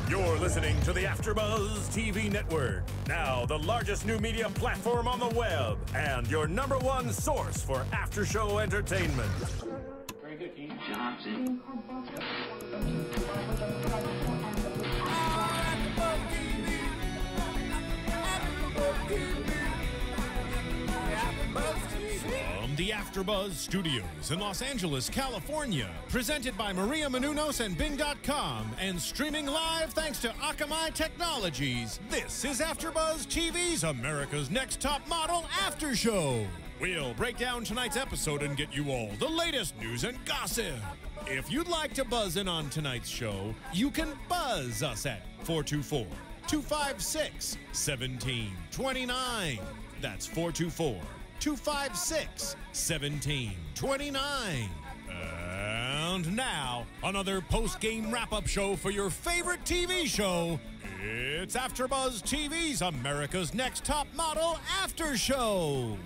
You're listening to the AfterBuzz TV network, now the largest new media platform on the web, and your #1 source for after-show entertainment. Very good, Dean Johnson. From the AfterBuzz Studios in Los Angeles, California, presented by Maria Menounos and Bing.com, and streaming live thanks to Akamai Technologies, this is AfterBuzz TV's America's Next Top Model After Show. We'll break down tonight's episode and get you all the latest news and gossip. If you'd like to buzz in on tonight's show, you can buzz us at 424-256-1729. That's 424-256-1729. And now, another post-game wrap-up show for your favorite TV show. It's AfterBuzz TV's America's Next Top Model After Show.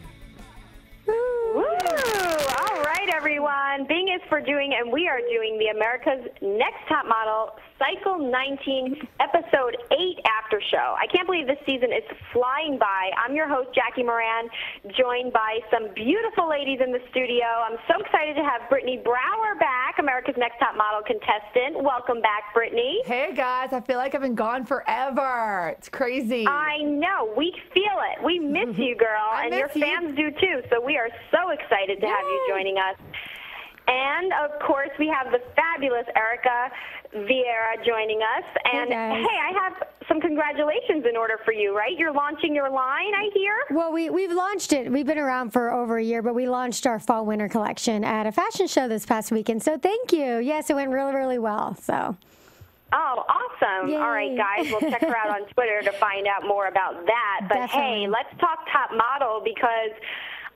Woo! All right, everyone. Bing is for doing, and we are doing the America's Next Top Model Cycle 19, Episode 8 After Show. I can't believe this season is flying by. I'm your host, Jackie Moran, joined by some beautiful ladies in the studio. I'm so excited to have Brittany Brower back, America's Next Top Model contestant. Welcome back, Brittany. Hey, guys. I feel like I've been gone forever. It's crazy. I know. We feel it. We miss you, girl, and your fans do, too. So we are so excited to have you joining us. And, of course, we have the fabulous Erica Vieira joining us. And, hey, I have some congratulations in order for you, right? You're launching your line, I hear? Well, we've launched it. We've been around for over a year, but we launched our fall-winter collection at a fashion show this past weekend. So thank you. Yes, it went really, really well. So. Oh, awesome. Yay. All right, guys, we'll check her out on Twitter to find out more about that. But, Definitely. Hey, let's talk top model because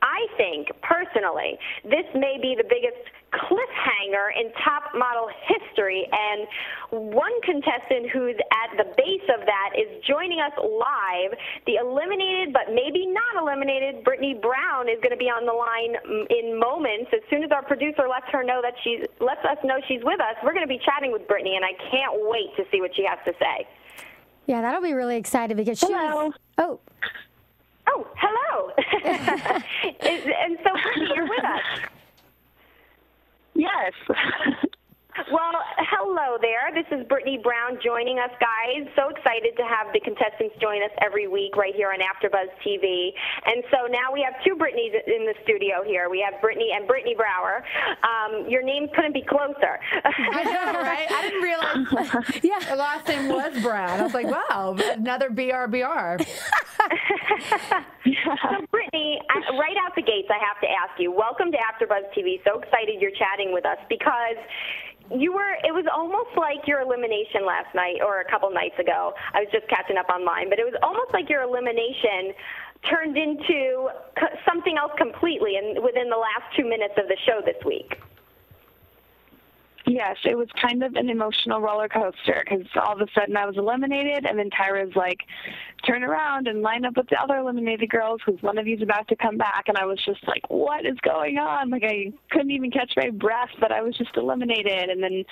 I think, personally, this may be the biggest cliffhanger in top model history, and one contestant who's at the base of that is joining us live. The eliminated but maybe not eliminated Brittany Brown is going to be on the line in moments. As soon as our producer lets us know she's with us, we're going to be chatting with Brittany, and I can't wait to see what she has to say. Yeah, that'll be really exciting because she was... Oh, hello. And so, Brittany, you're with us. Yes. Well, hello there. This is Brittany Brown joining us, guys. So excited to have the contestants join us every week right here on AfterBuzz TV. And so now we have two Brittany's in the studio here. We have Brittany and Brittany Brower. Your names couldn't be closer. I know, right? I didn't realize the last name was Brown. I was like, wow, another BRBR. So, Brittany, right out the gates, I have to ask you, welcome to AfterBuzz TV. So excited you're chatting with us because it was almost like your elimination last night or a couple nights ago. I was just catching up online, but it was almost like your elimination turned into something else completely within the last 2 minutes of the show this week. Yes, it was kind of an emotional roller coaster because all of a sudden I was eliminated, and then Tyra's like, turn around and line up with the other eliminated girls because one of you's about to come back. And I was just like, what is going on? Like, I couldn't even catch my breath, but I was just eliminated. And then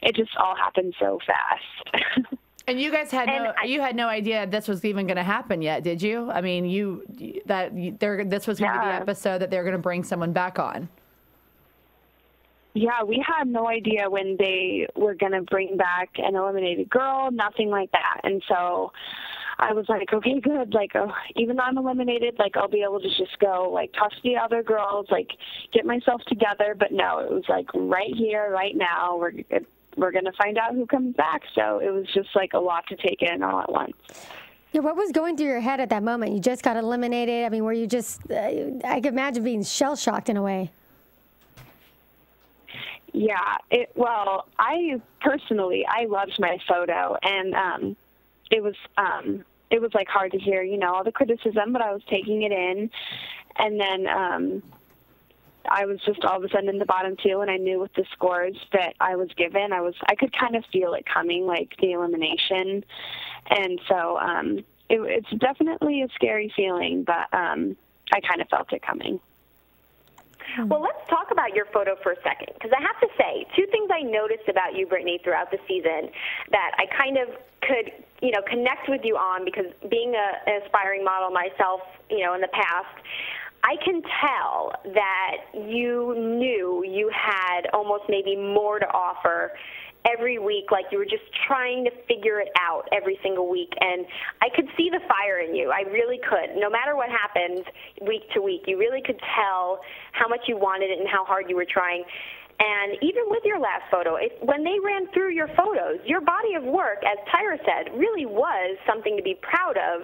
it just all happened so fast. And you guys had no idea this was even going to happen yet, did you? I mean, this was going to be the episode that they're going to bring someone back on. Yeah, we had no idea when they were going to bring back an eliminated girl, nothing like that. And so I was like, okay, good. Like, even though I'm eliminated, like, I'll be able to just go, like, talk to the other girls, like, get myself together. But no, it was like right here, right now, we're going to find out who comes back. So it was just like a lot to take in all at once. Yeah, what was going through your head at that moment? You just got eliminated. I mean, were you just, I could imagine being shell-shocked in a way. Yeah, well, I personally loved my photo, and it was like hard to hear, all the criticism, but I was taking it in, and then I was just all of a sudden in the bottom two, and I knew with the scores that I was given, I could kind of feel it coming, like the elimination, and so it's definitely a scary feeling, but I kind of felt it coming. Well, let's talk about your photo for a second, because I have to say, two things I noticed about you, Brittany, throughout the season that I kind of could, connect with you on, because being an aspiring model myself, in the past, I can tell that you knew you had almost maybe more to offer every week, like you were just trying to figure it out every single week. And I could see the fire in you. I really could. No matter what happened week to week, you really could tell how much you wanted it and how hard you were trying. And even with your last photo, when they ran through your photos, your body of work, as Tyra said, really was something to be proud of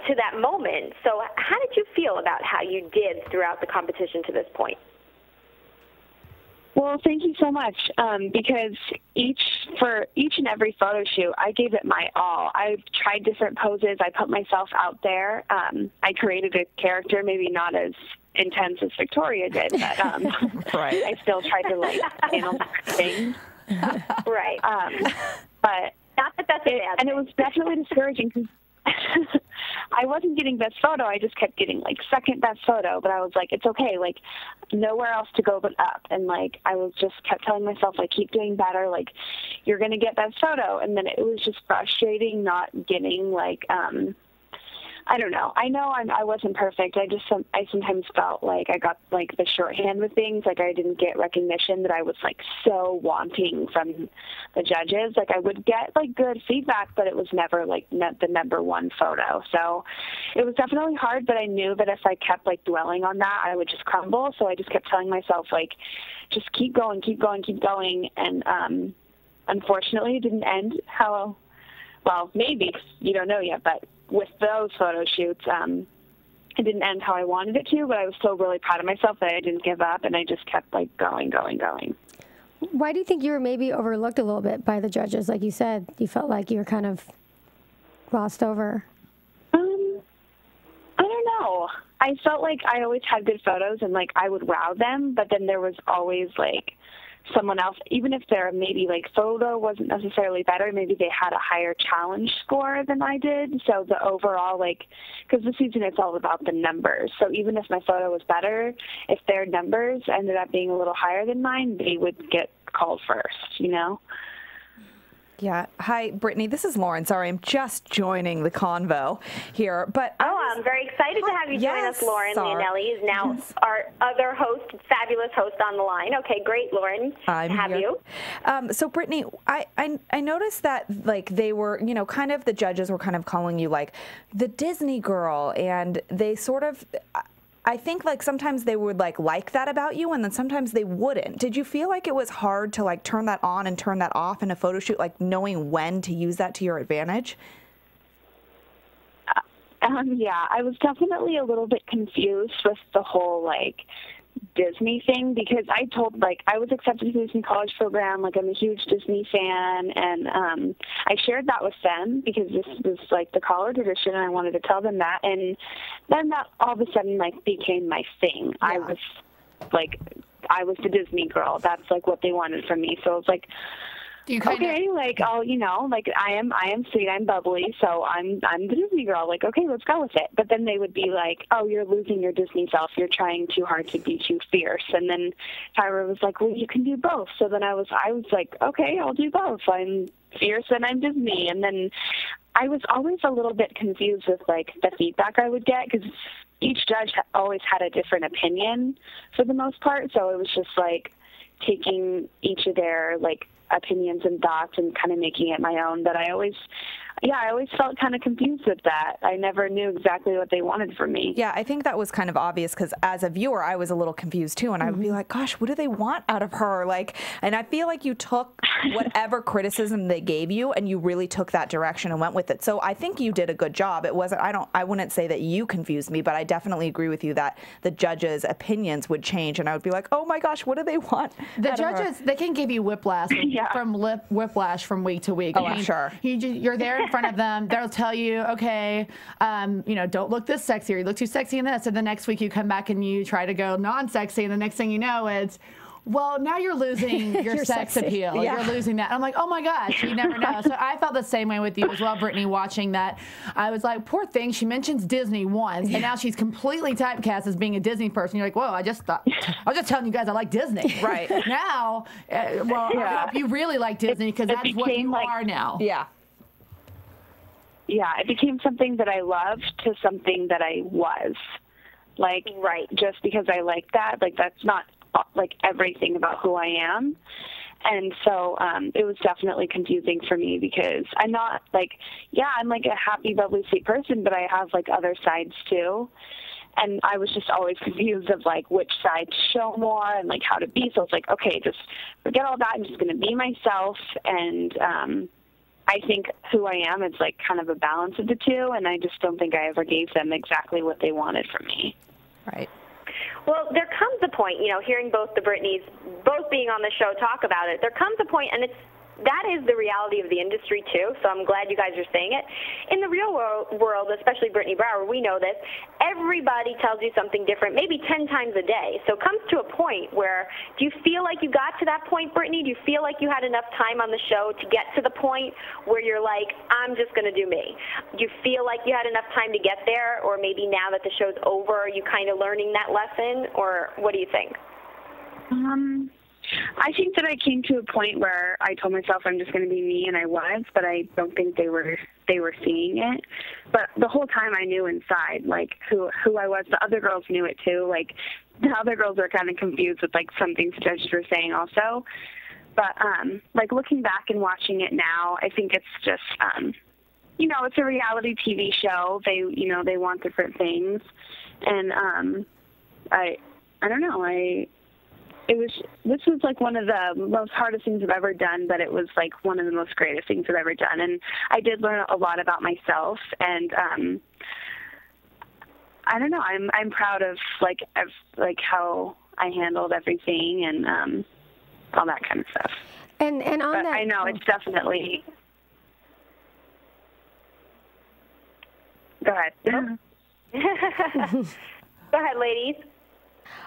to that moment. So how did you feel about how you did throughout the competition to this point? Well, thank you so much, because for each and every photo shoot, I gave it my all. I tried different poses. I put myself out there. I created a character, maybe not as intense as Victoria did, but right. I still tried to, handle different things. Right. But not that that's a bad thing. And it was definitely discouraging because I wasn't getting best photo. I just kept getting second best photo, but I was like, it's okay, nowhere else to go but up. And I was just kept telling myself, keep doing better, you're going to get best photo. And then it was just frustrating not getting I don't know. I know I wasn't perfect. I sometimes felt like I got the shorthand with things. I didn't get recognition that I was so wanting from the judges. I would get good feedback, but it was never the number one photo. So it was definitely hard, but I knew that if I kept dwelling on that, I would just crumble. So I just kept telling myself just keep going, keep going, keep going. And unfortunately, it didn't end how well, maybe you don't know yet, but with those photo shoots, it didn't end how I wanted it to, but I was still really proud of myself that I didn't give up, and I just kept going. Why do you think you were maybe overlooked a little bit by the judges? Like you said, you felt like you were kind of glossed over. I don't know. I felt like I always had good photos, and I would wow them, but then there was always someone else, even if their maybe photo wasn't necessarily better, maybe they had a higher challenge score than I did. So the overall because this season it's all about the numbers. So even if my photo was better, if their numbers ended up being a little higher than mine, they would get called first, Yeah. Hi, Brittany. This is Lauren. Sorry, I'm just joining the convo here. But I'm very excited to have you join us, Lauren. Leonelli is now our other host, fabulous host on the line. Okay, great, Lauren. I'm to have here. you. So, Brittany, I noticed that they were, kind of the judges were kind of calling you the Disney girl, and they sort of. I think sometimes they would like that about you, and then sometimes they wouldn't. Did you feel like it was hard to turn that on and turn that off in a photo shoot, knowing when to use that to your advantage? Yeah, I was definitely a little bit confused with the whole Disney thing, because I told I was accepted to the Disney college program, I'm a huge Disney fan, and I shared that with them because this was the college tradition, and I wanted to tell them that, and then that all of a sudden became my thing. Yeah. I was the Disney girl. That's what they wanted from me. So it was okay, I am sweet, I'm bubbly, so I'm the Disney girl. Okay, let's go with it. But then they would be oh, you're losing your Disney self. You're trying too hard to be too fierce. And then Tyra was well, you can do both. So then I was okay, I'll do both. I'm fierce and I'm Disney. And then I was always a little bit confused with the feedback I would get, because each judge always had a different opinion for the most part. So it was just taking each of their opinions and thoughts and kind of making it my own. But I always felt kind of confused with that. I never knew exactly what they wanted from me. Yeah, I think that was kind of obvious, because as a viewer, I was a little confused too, and I would be gosh, what do they want out of her? And I feel like you took whatever criticism they gave you, and you really took that direction and went with it. So I think you did a good job. It wasn't, I wouldn't say that you confused me, but I definitely agree with you that the judges' opinions would change, and I would be oh my gosh, what do they want? The judges, they can give you whiplash from week to week. Oh, I'm sure. You're there in front of them. They'll tell you, okay, don't look this sexy, or you look too sexy in this. And the next week you come back and you try to go non-sexy, and the next thing you know, it's, well, now you're losing your sex appeal. Yeah. You're losing that. I'm like, oh my gosh, you never know. So I felt the same way with you as well, Brittany, watching that. I was like, poor thing, she mentions Disney once, and now she's completely typecast as being a Disney person. You're like, whoa, I was just telling you guys I like Disney. Right. Now, I hope you really like Disney, because that's what you are now. Yeah. Yeah, it became something that I loved to something that I was. Like, just because I like that, like, that's not like everything about who I am. And so it was definitely confusing for me, because I'm not like, I'm like a happy, bubbly, sweet person, but I have like other sides too. And I was just always confused of like which side to show more and like how to be. So it's like, okay, just forget all that. I'm just going to be myself. And I think who I am is like kind of a balance of the two. And I just don't think I ever gave them exactly what they wanted from me. Right. Well, there comes a point, you know, hearing both the Brittnys, both being on the show, talk about it, there comes a point, and that is the reality of the industry, too, so I'm glad you guys are saying it. In the real world, especially Brittany Brower, we know this, everybody tells you something different, maybe 10 times a day. So it comes to a point where, do you feel like you got to that point, Brittany? Do you feel like you had enough time on the show to get to the point where you're like, I'm just going to do me? Do you feel like you had enough time to get there, or maybe now that the show's over, are you kind of learning that lesson, or what do you think? I think that I came to a point where I told myself I'm just going to be me, and I was, but I don't think they were seeing it. But the whole time I knew inside, like, who I was. The other girls knew it too. Like, the other girls were kind of confused with like some things the judges were saying also. But like, looking back and watching it now, I think it's just you know, it's a reality TV show. They want different things, and I don't know. This was like one of the most hardest things I've ever done, but it was like one of the most greatest things I've ever done. And I did learn a lot about myself, and I don't know, I'm proud of like how I handled everything and all that kind of stuff. And on but that, I know it's definitely. Go ahead. Go ahead, ladies.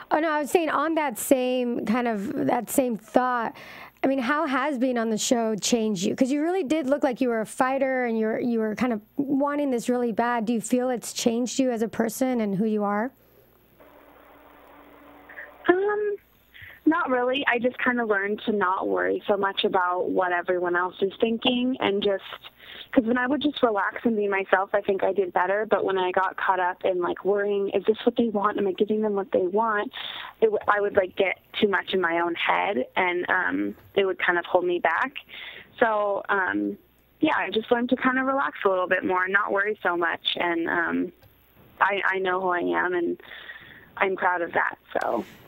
Oh, no, I was saying on that same thought, I mean, how has being on the show changed you? Because you really did look like you were a fighter, and you were kind of wanting this really bad. Do you feel it's changed you as a person and who you are? Not really. I just kind of learned to not worry so much about what everyone else is thinking, and just because when I would just relax and be myself, I think I did better. But when I got caught up in like worrying, is this what they want? Am I giving them what they want? I would like get too much in my own head, and it would kind of hold me back. So I just learned to kind of relax a little bit more and not worry so much. And I know who I am, and I'm proud of that.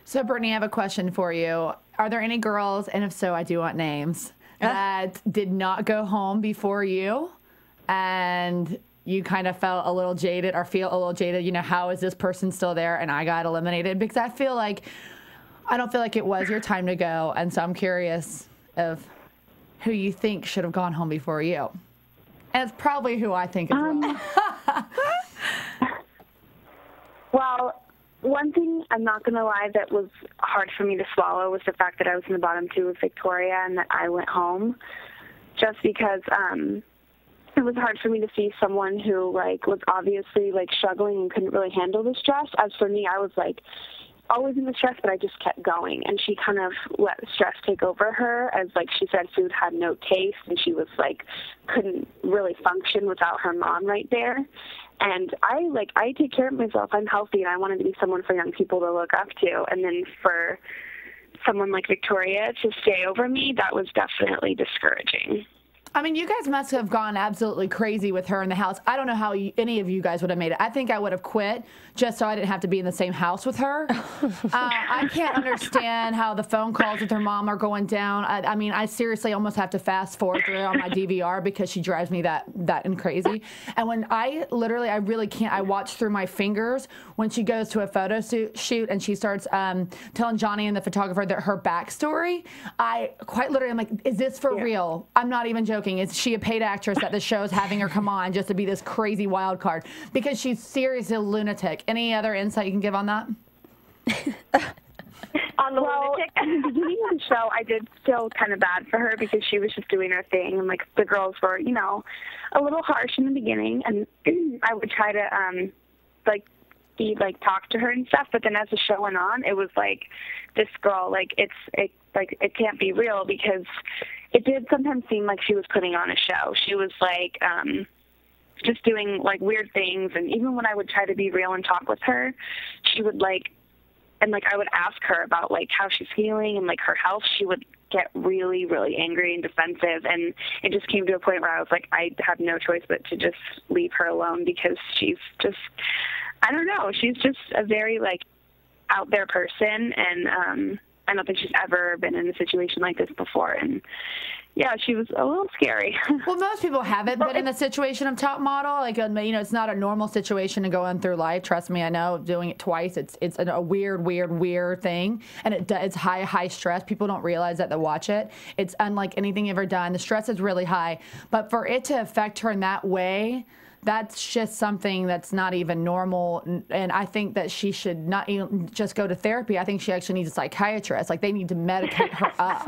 So Brittany, I have a question for you. Are there any girls, and if so, I do want names, that did not go home before you, and you kind of felt a little jaded or feel a little jaded? You know, how is this person still there and I got eliminated? Because I don't feel like it was your time to go, and so I'm curious of who you think should have gone home before you. And it's probably who I think as well. Well, one thing, I'm not going to lie, that was hard for me to swallow was the fact that I was in the bottom two with Victoria and that I went home, just because it was hard for me to see someone who like was obviously like struggling and couldn't really handle the stress. As for me, I was like always in the stress, but I just kept going, and she kind of let stress take over her, as like she said, food had no taste, and she was like couldn't really function without her mom right there. And I take care of myself. I'm healthy, and I wanted to be someone for young people to look up to. And then for someone like Victoria to stay over me, that was definitely discouraging. I mean, you guys must have gone absolutely crazy with her in the house. I don't know how any of you guys would have made it. I think I would have quit just so I didn't have to be in the same house with her. I can't understand how the phone calls with her mom are going down. I mean, I seriously almost have to fast forward through it on my DVR because she drives me that crazy. And when I really can't. I watch through my fingers when she goes to a photo shoot and she starts telling Johnny and the photographer that her backstory. I quite literally, I'm like, is this for real? I'm not even joking. Is she a paid actress that the show's having her come on just to be this crazy wild card? Because she's seriously a lunatic. Any other insight you can give on that? on the lunatic? At the beginning of the show, I did feel kind of bad for her because she was just doing her thing, and like the girls were, you know, a little harsh in the beginning, and I would try to talk to her and stuff. But then as the show went on, it was like this girl, like it can't be real, because it did sometimes seem like she was putting on a show. She was like just doing like weird things, and even when I would try to be real and talk with her, she would I would ask her about like how she's feeling and like her health, she would get really, really angry and defensive, and it just came to a point where I was like, I have no choice but to just leave her alone, because she's just, I don't know, she's just a very like out there person, and I don't think she's ever been in a situation like this before, and yeah, she was a little scary. Well, most people haven't been in the situation of top model. Like, you know, it's not a normal situation to go on through life. Trust me, I know. Doing it twice, it's a weird thing, and it's high stress. People don't realize that they watch it. It's unlike anything you've ever done. The stress is really high, but for it to affect her in that way, that's just something that's not even normal, and I think that she should not even just go to therapy. I think she actually needs a psychiatrist. Like, they need to medicate her up.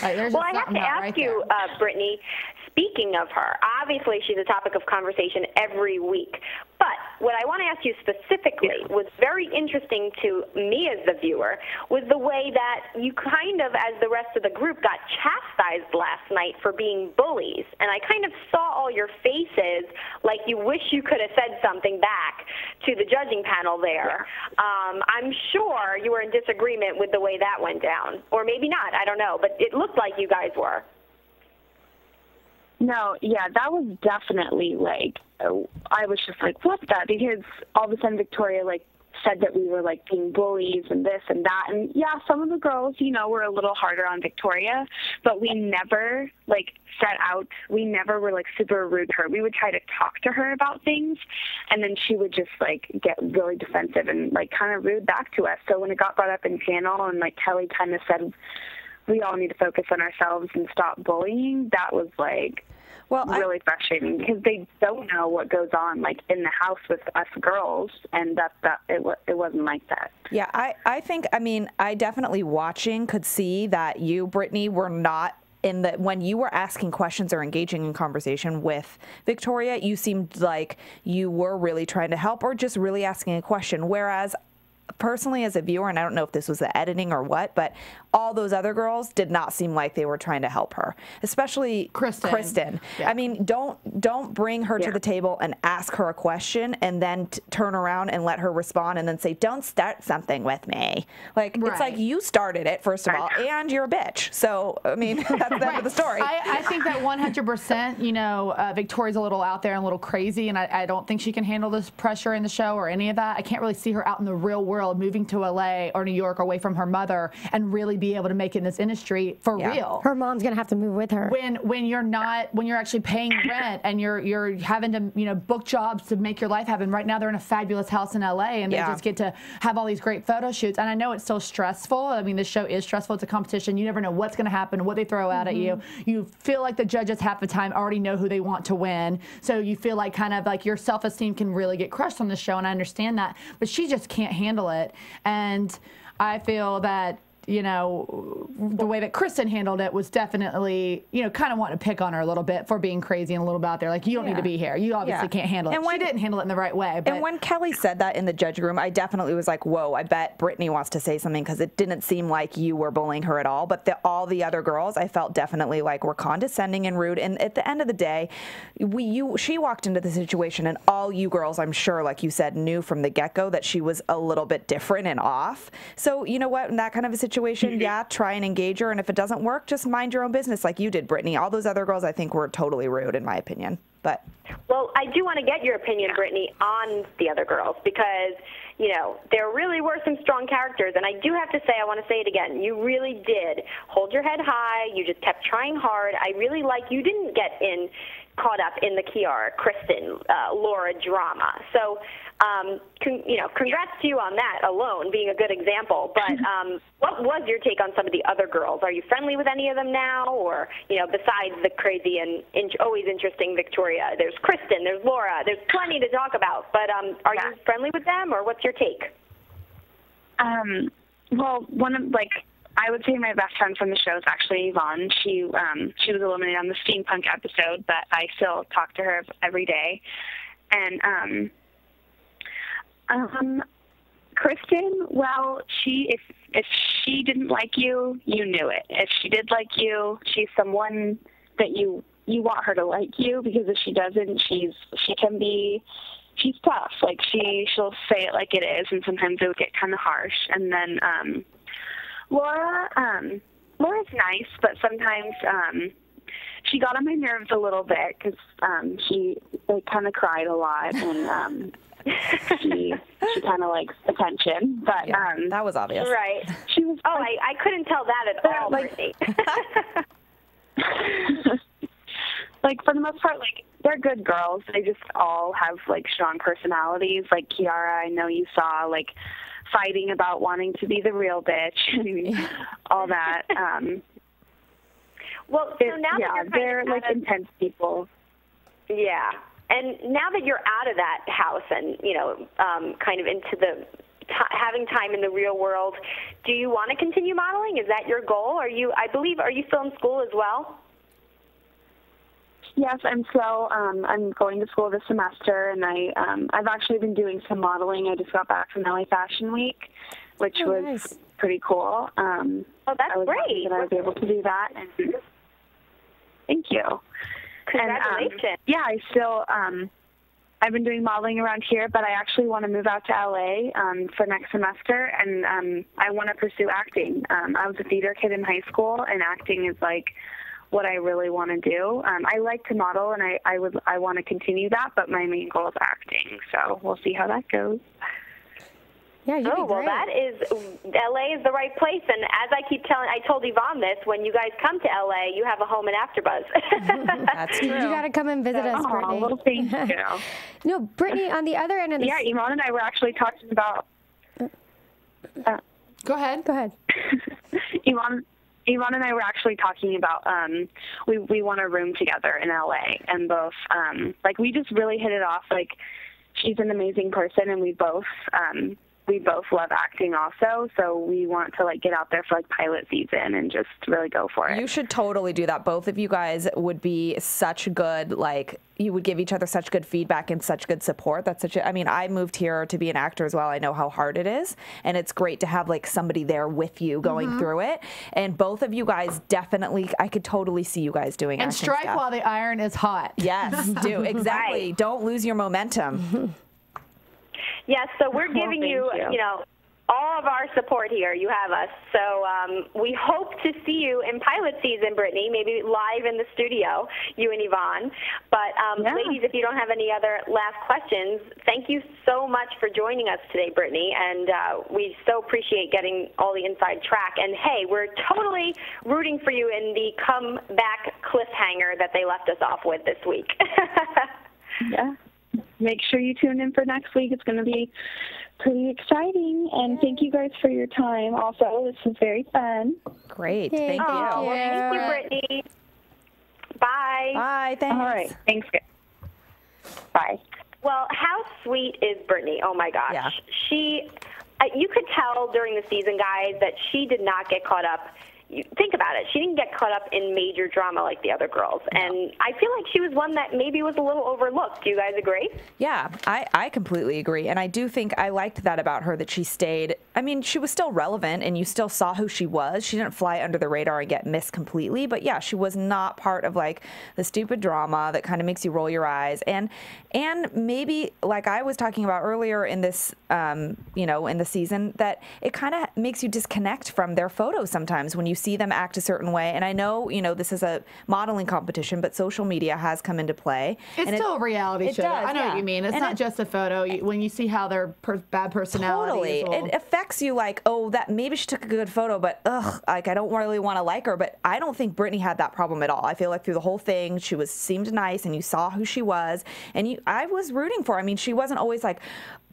Well, I have to ask you, Brittany, speaking of her, obviously she's a topic of conversation every week, but what I want to ask you specifically was very interesting to me as the viewer was the way that you kind of, as the rest of the group, got chastised last night for being bullies, and I kind of saw all your faces like you wish you could have said something back to the judging panel there. I'm sure you were in disagreement with the way that went down, or maybe not, I don't know, but it looked like you guys were. No, yeah, that was definitely like, I was just like, what's that? Because all of a sudden Victoria like said that we were like being bullies and this and that. And yeah, some of the girls, you know, were a little harder on Victoria, but we never like set out, we never were like super rude to her. We would try to talk to her about things, and then she would just like get really defensive and like kind of rude back to us. So when it got brought up in panel and like Kelly kind of said, we all need to focus on ourselves and stop bullying, that was like really frustrating, because they don't know what goes on like in the house with us girls, and it wasn't like that. Yeah, I think, I mean, I definitely watching could see that you, Brittany, were not in the, when you were asking questions or engaging in conversation with Victoria, you seemed like you were really trying to help or just really asking a question, whereas personally as a viewer, and I don't know if this was the editing or what, but all those other girls did not seem like they were trying to help her, especially Kristin. Yeah. I mean, don't bring her to the table and ask her a question and then turn around and let her respond and then say, don't start something with me. Like, it's like you started it, first of all, and you're a bitch. So, I mean, that's the end of the story. I think that 100%, you know, Victoria's a little out there and a little crazy, and I don't think she can handle this pressure in the show or any of that. I can't really see her out in the real world moving to LA or New York away from her mother and really be able to make it in this industry for real. Her mom's gonna have to move with her. When you're actually paying rent and you're having to, you know, book jobs to make your life happen. Right now they're in a fabulous house in LA, and they just get to have all these great photo shoots. And I know it's still stressful. I mean, this show is stressful. It's a competition. You never know what's gonna happen, what they throw out at you. You feel like the judges half the time already know who they want to win. So you feel like kind of like your self-esteem can really get crushed on the show, and I understand that. But she just can't handle it. And I feel that, you know, the way that Kristin handled it was definitely, you know, kind of wanting to pick on her a little bit for being crazy and a little bit out there. Like, you don't need to be here. You obviously can't handle it. And she didn't handle it in the right way. But. And when Kelly said that in the judging room, I definitely was like, whoa, I bet Brittany wants to say something, because it didn't seem like you were bullying her at all. But all the other girls, I felt definitely like were condescending and rude. And at the end of the day, she walked into the situation, and all you girls, I'm sure, like you said, knew from the get-go that she was a little bit different and off. So, you know what, in that kind of a situation, try and engage her, and if it doesn't work, just mind your own business like you did, Brittany. All those other girls, I think, were totally rude, in my opinion. But well, I do want to get your opinion, Brittany, on the other girls, because, you know, there really were some strong characters, and I do have to say, I want to say it again, you really did hold your head high. You just kept trying hard. I really like you didn't get caught up in the Kiara, Kristin, Laura drama. So, you know, congrats to you on that alone, being a good example. But what was your take on some of the other girls? Are you friendly with any of them now? Or, you know, besides the crazy and always interesting Victoria, there's Kristin, there's Laura, there's plenty to talk about. But are you friendly with them, or what's your take? Well, I would say my best friend from the show is actually Yvonne. She was eliminated on the steampunk episode, but I still talk to her every day. And Kristin, well, if she didn't like you, you knew it. If she did like you, she's someone that you want her to like you, because if she doesn't, she's tough. Like she'll say it like it is, and sometimes it would get kind of harsh. And then Laura's nice, but sometimes she got on my nerves a little bit because she kind of cried a lot, and she kind of likes attention. But that was obvious, right? She was. Oh, I couldn't tell that at all, Brittany. Like, for the most part, like, they're good girls. They just all have, like, strong personalities. Like, Kiara, I know you saw, like, fighting about wanting to be the real bitch and all that. Well, so now that they're, like, intense people. Yeah. And now that you're out of that house and, you know, kind of into the having time in the real world, do you want to continue modeling? Is that your goal? Are you still in school as well? Yes, I'm still. I'm going to school this semester, and I've actually been doing some modeling. I just got back from LA Fashion Week, which was nice. Pretty cool. Oh, that's great! That I was able to do that. And thank you. Congratulations! And, yeah, I still. I've been doing modeling around here, but I actually want to move out to LA for next semester, and I want to pursue acting. I was a theater kid in high school, and acting is like what I really want to do. I like to model, and I want to continue that, but my main goal is acting. So we'll see how that goes. Yeah, you'd be well, great. LA is the right place. And as I told Yvonne this, when you guys come to LA, you have a home in AfterBuzz. That's true. You got to come and visit us, Brittany. Well, thank you. No, Brittany, on the other end of the... Yeah, Yvonne and I were actually talking about... Go ahead. Go ahead. Yvonne and I were actually talking about we want a room together in LA, and both we just really hit it off. Like, she's an amazing person, and we both love acting also, so we want to get out there for pilot season and just really go for it. You should totally do that. Both of you guys would be such good, you would give each other such good feedback and such good support. That's I moved here to be an actor as well. I know how hard it is, and it's great to have somebody there with you going through it. And both of you guys definitely, I could totally see you guys doing and acting strike stuff. while the iron is hot. Yes, do exactly. Right. Don't lose your momentum. Yes, so we're giving you all of our support here. You have us. So we hope to see you in pilot season, Brittany, maybe live in the studio, you and Yvonne. But ladies, if you don't have any other last questions, thank you so much for joining us today, Brittany. And we so appreciate getting all the inside track. And, hey, we're totally rooting for you in the comeback cliffhanger that they left us off with this week. Yeah. Make sure you tune in for next week. It's going to be pretty exciting. And thank you guys for your time. Also, this was very fun. Great. Thank you. Well, thank you, Brittany. Bye. Bye. Thanks. All right. Thanks. Bye. Well, how sweet is Brittany? Oh, my gosh. Yeah. You could tell during the season, guys, that she did not get caught up. Think about it. She didn't get caught up in major drama like the other girls. No. And I feel like she was one that maybe was a little overlooked. Do you guys agree? Yeah, I completely agree. And I do think I liked that about her, that she stayed. I mean, she was still relevant, and you still saw who she was. She didn't fly under the radar and get missed completely. But, yeah, she was not part of, the stupid drama that kind of makes you roll your eyes. And maybe, like I was talking about earlier in this, in the season, that it kind of makes you disconnect from their photos sometimes when you see them act a certain way. And I know, this is a modeling competition, but social media has come into play. It's still a reality show. Does, I know what you mean. It's not just a photo. When you see how their bad personalities. Totally. It affects you that maybe she took a good photo, but I don't really want to like her. But I don't think Brittany had that problem at all. I feel like through the whole thing, she seemed nice, and you saw who she was. And I was rooting for her. I mean, she wasn't always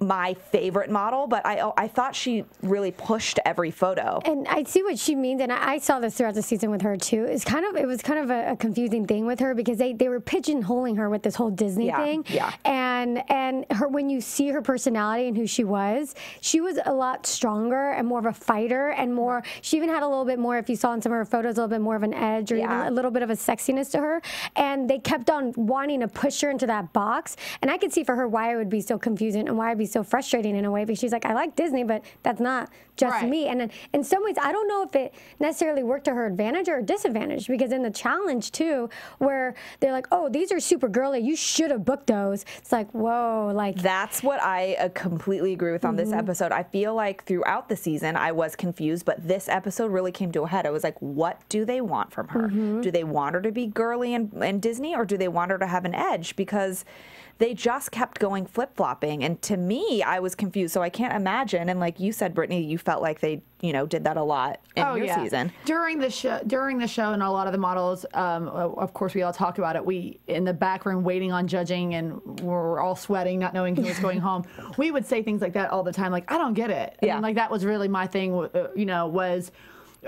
my favorite model, but I thought she really pushed every photo. And I see what she means, and I saw this throughout the season with her too. It was kind of a confusing thing with her, because they were pigeonholing her with this whole Disney thing. Yeah. And her, when you see her personality and who she was a lot stronger and more of a fighter and more, she even had a little bit more, if you saw in some of her photos, a little bit more of an edge or even a little bit of a sexiness to her. And they kept on wanting to push her into that box. And I could see for her why it would be so confusing and why it'd be so frustrating in a way, because she's like, I like Disney, but that's not just me. And then in some ways, I don't know if it necessarily worked to her advantage or disadvantage, because in the challenge too, where they're like, oh, these are super girly, you should have booked those. It's like, whoa, like. That's what I completely agree with on this episode. I feel like throughout the season, I was confused, but this episode really came to a head. I was like, what do they want from her? Do they want her to be girly and Disney, or do they want her to have an edge? Because they just kept going flip-flopping, and to me, I was confused. So I can't imagine. And like you said, Brittany, you felt like they, you know, did that a lot in your season. During the show, and a lot of the models, of course, we all talked about it. We in the back room waiting on judging, and we're all sweating, not knowing who was going home. We would say things like that all the time, like, I don't get it. And like that was really my thing. You know, was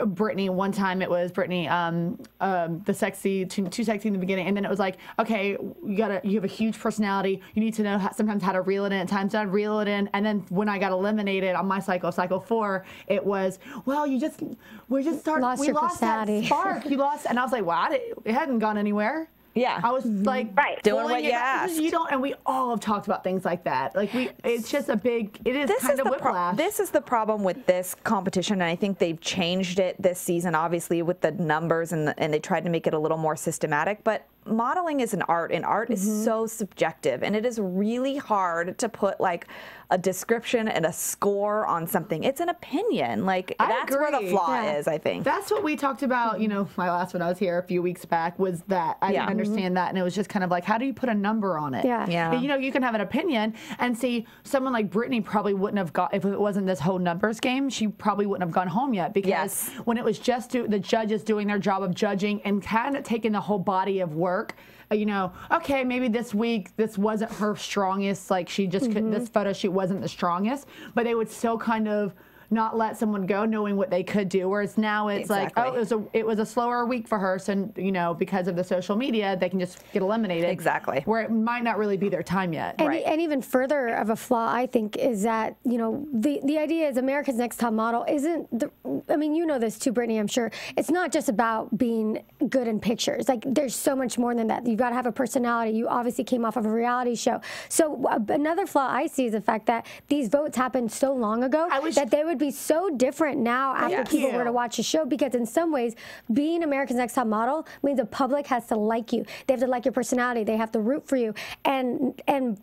Brittany. One time it was Brittany, the sexy, too sexy in the beginning, and then it was like, okay, you have a huge personality. You need to know sometimes how to reel it in, at times how to reel it in. And then when I got eliminated on my cycle 4, it was, well, we lost that spark. You lost, and I was like, wow, it hadn't gone anywhere. Yeah, I was like doing what you asked. You don't, and we all have talked about things like that. Like it's just a big. It is kind of whiplash. This is the problem with this competition, and I think they've changed it this season, obviously with the numbers, and they tried to make it a little more systematic. But modeling is an art, and art is so subjective, and it is really hard to put like a description and a score on something. It's an opinion. Like that's where the flaw is, I think. That's what we talked about, you know, my last when I was here a few weeks back, was that I didn't understand that, and it was just kind of like, how do you put a number on it? And, you know, you can have an opinion, and see, someone like Brittany probably wouldn't have got, if it wasn't this whole numbers game, she probably wouldn't have gone home yet, because when it was just the judges doing their job of judging and kind of taking the whole body of work, you know, okay, maybe this week this wasn't her strongest, like she just couldn't, this photo shoot wasn't the strongest, but they would still kind of not let someone go knowing what they could do, whereas now it's like, oh, it was a slower week for her, so, you know, because of the social media, they can just get eliminated. Where it might not really be their time yet. And even further of a flaw, I think, is that, you know, the idea is America's Next Top Model isn't, I mean, you know this too, Brittany, I'm sure. It's not just about being good in pictures. Like, there's so much more than that. You've got to have a personality. You obviously came off of a reality show. So another flaw I see is the fact that these votes happened so long ago that they would be so different now after people were to watch the show, because in some ways being America's Next Top Model means the public has to like you. They have to like your personality. They have to root for you, and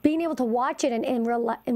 being able to watch it and in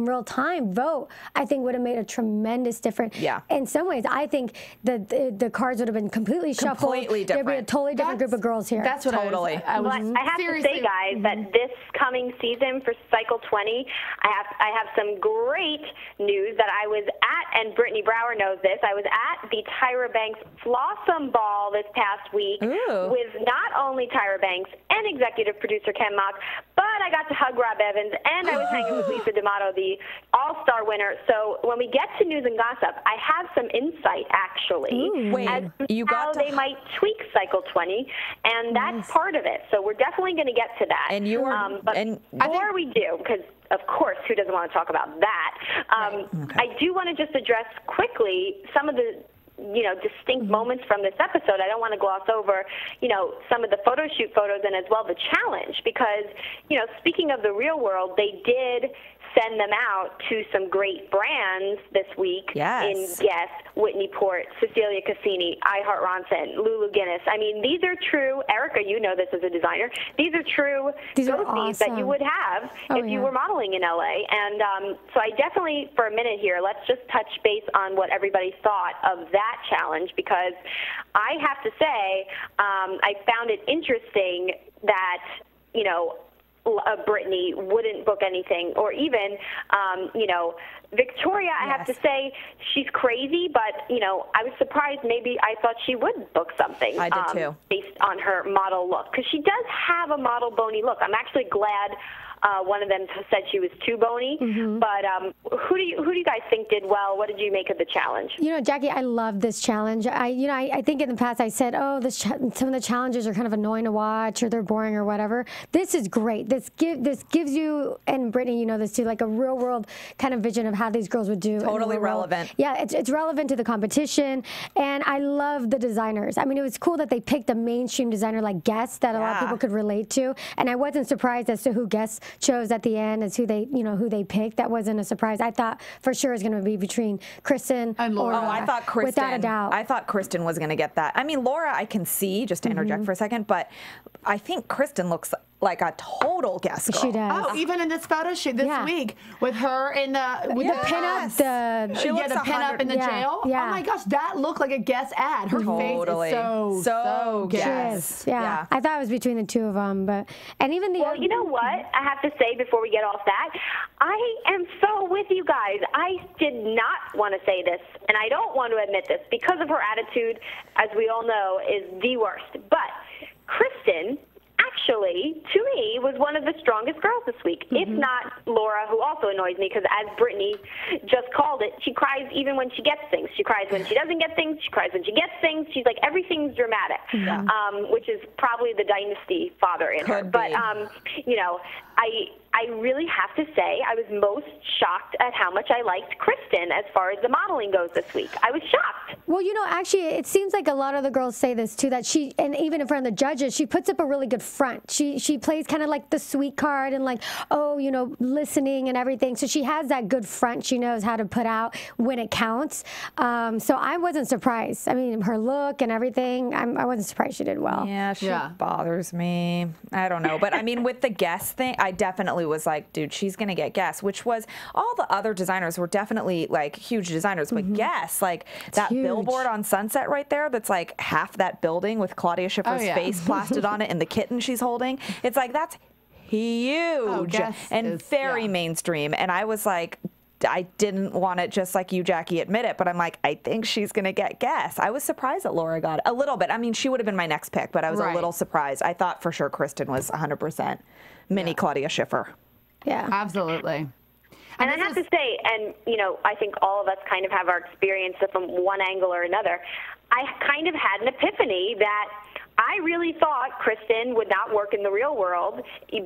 real time vote, I think would have made a tremendous difference. In some ways, I think that the cards would have been completely shuffled. There'd be a totally different group of girls here. That's what I have to say, guys, that this coming season for Cycle 20, I have some great news that I was at, and Brittany Brower knows this. I was at the Tyra Banks Flossom Ball this past week with not only Tyra Banks and executive producer Ken Mock, but I got to hug Rob Evans, and I was hanging with Lisa D'Amato, the All-Star winner. So when we get to news and gossip, I have some insight, actually, as to how they might tweak Cycle 20, and that's part of it. So we're definitely going to get to that. And you are, but before we do, because of course, who doesn't want to talk about that? I do want to just address quickly some of the, you know, distinct moments from this episode. I don't want to gloss over, you know, some of the photo shoot photos and as well the challenge, because, you know, speaking of the real world, they did send them out to some great brands this week in Guess, Whitney Port, Cecilia Cassini, I Heart Ronson, Lulu Guinness. I mean, these are true, Erica, you know this as a designer, these are true ghosties that you would have if you were modeling in LA. And so I definitely, for a minute here, let's just touch base on what everybody thought of that challenge, because I have to say, I found it interesting that, you know, Brittany wouldn't book anything, or even, you know, Victoria, I have to say, she's crazy, but, you know, I was surprised. Maybe I thought she would book something. I did too. Based on her model look, because she does have a model bony look. I'm actually glad One of them said she was too bony. But who do you guys think did well? What did you make of the challenge? You know, Jackie, I love this challenge. I think in the past I said, oh, some of the challenges are kind of annoying to watch or they're boring or whatever. This is great. This gives you, and Brittany, you know this too, like a real world kind of vision of how these girls would do. Totally relevant. Yeah, it's relevant to the competition, and I love the designers. I mean, it was cool that they picked a mainstream designer like Guess that a lot of people could relate to, and I wasn't surprised as to who Guess chose at the end as who they picked. That wasn't a surprise. I thought for sure it was going to be between Kristin and Laura. Oh, I thought Kristin. Without a doubt. I thought Kristin was going to get that. I mean, Laura, I can see, just to interject for a second, but I think Kristin looks like a total Guess girl. She does. Oh, even in this photo shoot this week with her in the pinup, the pinup in the jail. Yeah. Oh my gosh, that looked like a Guess ad. Her face is so Guess. Yeah. I thought it was between the two of them, and even the. Well, you know what? I have to say before we get off that, I am so with you guys. I did not want to say this, and I don't want to admit this because of her attitude, as we all know, is the worst. But Kristin actually, to me, was one of the strongest girls this week. If not Laura, who also annoys me because, as Brittany just called it, she cries even when she gets things. She cries when she doesn't get things. She cries when she gets things. She's like, everything's dramatic, which is probably the dynasty father in her. But, you know, I really have to say I was most shocked at how much I liked Kristin as far as the modeling goes this week. I was shocked. Well, you know, actually, it seems like a lot of the girls say this too, that she, and even in front of the judges, she puts up a really good front. She plays kind of like the sweet card and like, oh, you know, listening and everything. So she has that good front she knows how to put out when it counts. So I wasn't surprised. I mean, her look and everything, I wasn't surprised she did well. Yeah, she bothers me. I don't know. But I mean, with the Guess thing, I definitely was like, dude, she's going to get Guess, which was, all the other designers were definitely like huge designers, but Guess, like that billboard on Sunset right there, that's like half that building with Claudia Schiffer's face plastered on it and the kitten she's holding. It's like, that's huge and very mainstream. And I was like, I didn't want to, just like you, Jackie, admit it, but I'm like, I think she's going to get Guess. I was surprised that Laura got it. A little bit. I mean, she would have been my next pick, but I was a little surprised. I thought for sure Kristin was 100% mini Claudia Schiffer. Yeah, absolutely. And I have to say, and, you know, I think all of us kind of have our experience from one angle or another. I kind of had an epiphany that I really thought Kristin would not work in the real world,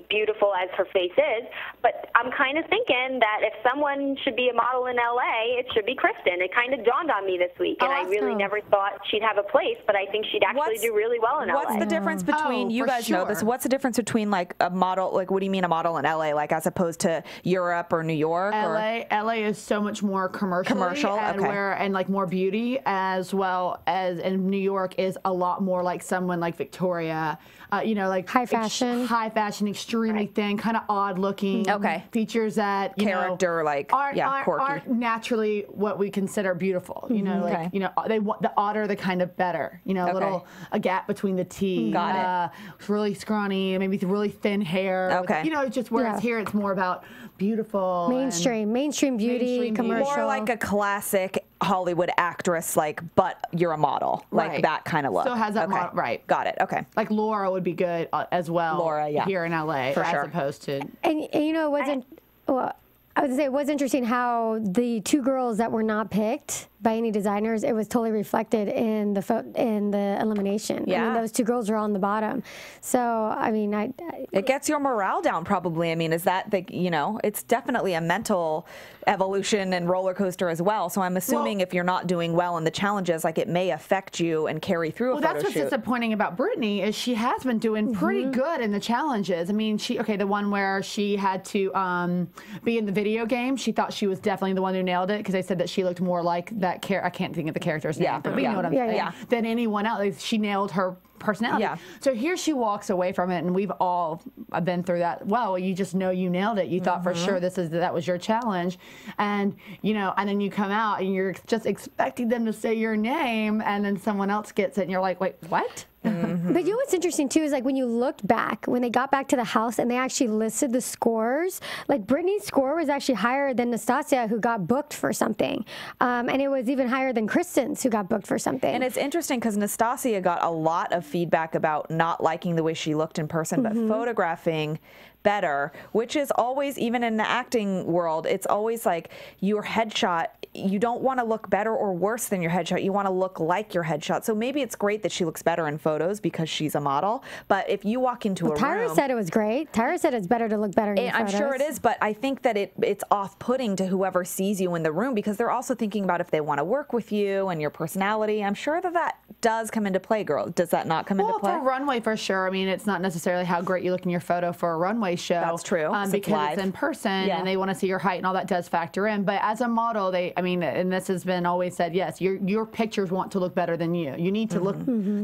beautiful as her face is, but I'm kind of thinking that if someone should be a model in L.A., it should be Kristin. It kind of dawned on me this week, and I really never thought she'd have a place, but I think she'd actually do really well in L.A. What's the difference between, you guys know this, what's the difference between like a model, like what do you mean a model in L.A., like as opposed to Europe or New York? LA is so much more commercial, and like more beauty, as well as in New York is a lot more like someone like Victoria, you know, like high fashion, extremely thin, kind of odd looking. Features that character like aren't naturally what we consider beautiful. You know, like you know, they want the odder, the kind of better. You know, a gap between the teeth. Got it. Really scrawny, maybe really thin hair. You know, just whereas here it's more about beautiful, mainstream beauty, commercial, more like a classic Hollywood actress, like, but you're a model, like that kind of look. So has that model, Got it. Okay. Like Laura would be good as well. Laura, here in LA, for sure. Opposed to. And you know, it wasn't. Well, I would say it was interesting how the two girls that were not picked by any designers, it was totally reflected in the elimination. I mean, those two girls were on the bottom. So, I mean, it gets your morale down probably. I mean, is that the, you know, it's definitely a mental evolution and roller coaster as well. So I'm assuming if you're not doing well in the challenges, like it may affect you and carry through a photo that's what's disappointing about Brittany is she has been doing pretty good in the challenges. I mean, the one where she had to be in the video game, she thought she was definitely the one who nailed it because they said that she looked more like that I can't think of the character's name, but you know what I'm saying. Than anyone else. She nailed her personality. So here she walks away from it, and we've all been through that. Well, you just know you nailed it. You thought for sure that was your challenge, and you know, and then you come out and you're just expecting them to say your name, and then someone else gets it, and you're like, wait, what? But you know what's interesting too is like when you looked back, when they got back to the house and they actually listed the scores, like Brittany's score was actually higher than Nastasia, who got booked for something. And it was even higher than Kristin's, who got booked for something. And it's interesting because Nastasia got a lot of feedback about not liking the way she looked in person, but photographing better, which is always, even in the acting world, it's always like your headshot, you don't want to look better or worse than your headshot. You want to look like your headshot. So maybe it's great that she looks better in photos because she's a model. But if you walk into a Tyra room, said it was great. Tyra said it's better to look better in I'm photos. sure it is, but I think that it's off-putting to whoever sees you in the room because they're also thinking about if they want to work with you and your personality. I'm sure that does come into play, girl. Does that not come into play? Well, for runway, for sure. I mean, it's not necessarily how great you look in your photo for a runway show. That's true. Because it's in person and they want to see your height and all that does factor in. But as a model, and this has been always said, yes, your pictures want to look better than you. You need to look.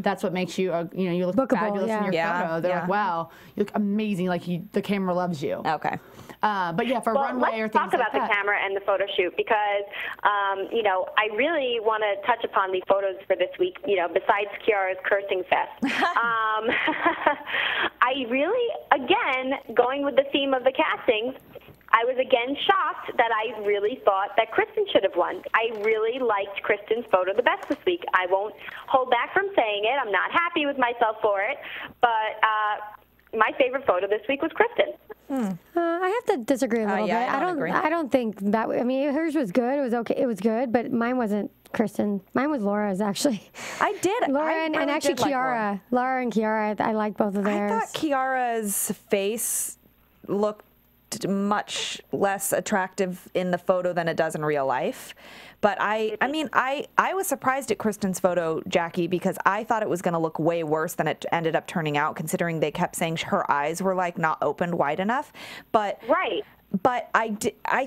That's what makes you, you look bookable, fabulous in your photo. They're like, wow, you look amazing. Like the camera loves you. Okay. But yeah, for runway or things let's talk about the camera and the photo shoot because, I really want to touch upon the photos for this week, besides Kiara's cursing fest. I really, again, going with the theme of the castings, I was again shocked that I really thought that Kristin should have won. I really liked Kristin's photo the best this week. I won't hold back from saying it. I'm not happy with myself for it, but my favorite photo this week was Kristin. I have to disagree a little bit. I don't think that. I mean, hers was good. It was okay. It was good, but mine wasn't Kristin. Mine was Laura's actually. I did. Laura and actually Kiara. Laura and Kiara. I liked both of theirs. I thought Kiara's face looked much less attractive in the photo than it does in real life. But I was surprised at Kristin's photo, Jackie, because I thought it was going to look way worse than it ended up turning out, considering they kept saying her eyes were like not opened wide enough. But But I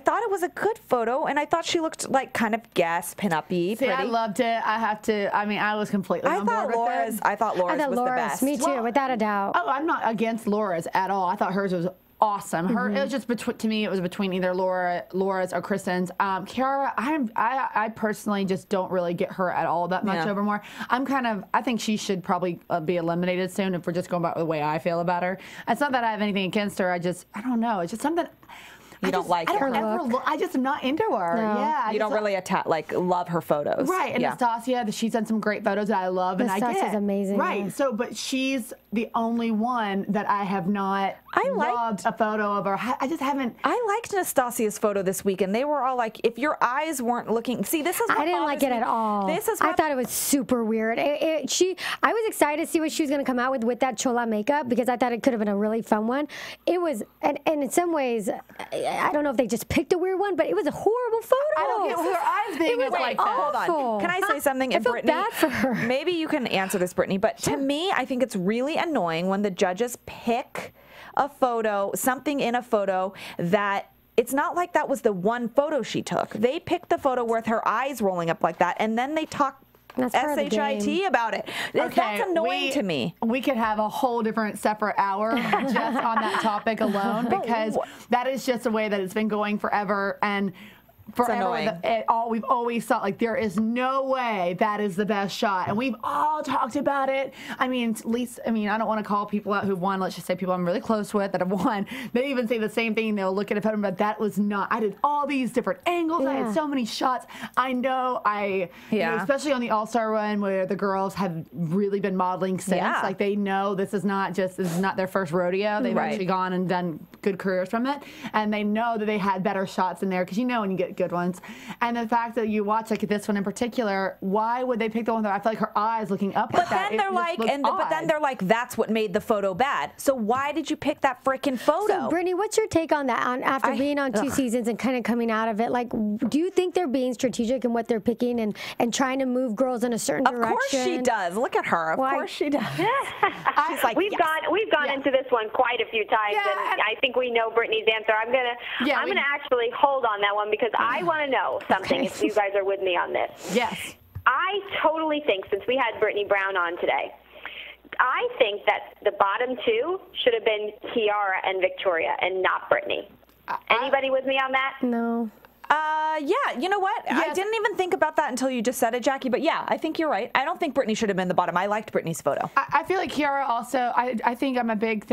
thought it was a good photo, and I thought she looked like kind of pin-up-y, pretty. I loved it. I was completely on board with it. I thought Laura's was the best. Me too, without a doubt. Oh, I'm not against Laura's at all. I thought hers was awesome. It was just to me, it was between either Laura's or Kristin's. Kiara, I personally just don't really get her at all that much over more. I think she should probably be eliminated soon if we're just going about the way I feel about her. It's not that I have anything against her. I don't know. It's just something. You don't like her look. I just am not into her. No. Yeah, you don't really love her photos. Right. And Nastasia, she's done some great photos that I love, and Nastasia's amazing. Right. Yeah. So, but she's the only one that I have not loved a photo of her. I just haven't. I liked Nastasia's photo this week, and they were all like, if your eyes weren't looking. See, this is what I didn't like it at all. I thought it was super weird. I was excited to see what she was going to come out with that chola makeup because I thought it could have been a really fun one. It was, and in some ways, I don't know if they just picked a weird one, but it was a horrible photo. I don't get her eyes being like that. Hold on. Can I say something? I felt bad for her. Maybe you can answer this, Brittany, but to me, I think it's really annoying when the judges pick a photo, something in a photo that it's not like that was the one photo she took. They picked the photo with her eyes rolling up like that, and then they talk SHIT about it. Okay, that's annoying to me. We could have a whole different separate hour just on that topic alone because that is just a way that it's been going forever and forever. We've always thought like there is no way that is the best shot, and we've all talked about it. I mean, at least I don't want to call people out who've won. Let's just say people I'm really close with that have won. They even say the same thing. They'll look at a photo, but that was not. I did all these different angles. I had so many shots. I know. Especially on the All-Star run where the girls have really been modeling since. Like they know this is not their first rodeo. They've actually gone and done good careers from it, and they know that they had better shots in there because when you get good ones. And the fact that you watch like this one in particular, why would they pick the one that I feel like her eyes looking up like that? But then they're like, that's what made the photo bad. So why did you pick that freaking photo? So Brittany, what's your take on that? After being on 2 seasons and kind of coming out of it, like, do you think they're being strategic in what they're picking and trying to move girls in a certain direction? Of course she does. Look at her. Of course she does. She's like, we've gone into this one quite a few times, and I think we know Brittany's answer. I'm gonna actually hold on that one because I want to know something if you guys are with me on this. Yes. I totally think, since we had Brittany Brown on today, I think that the bottom two should have been Kiara and Victoria and not Brittany. Anybody with me on that? No. Yeah, you know what? Yes. I didn't even think about that until you just said it, Jackie. But yeah, I think you're right. I don't think Brittany should have been the bottom. I liked Brittany's photo. I feel like Kiara also, I think I'm a big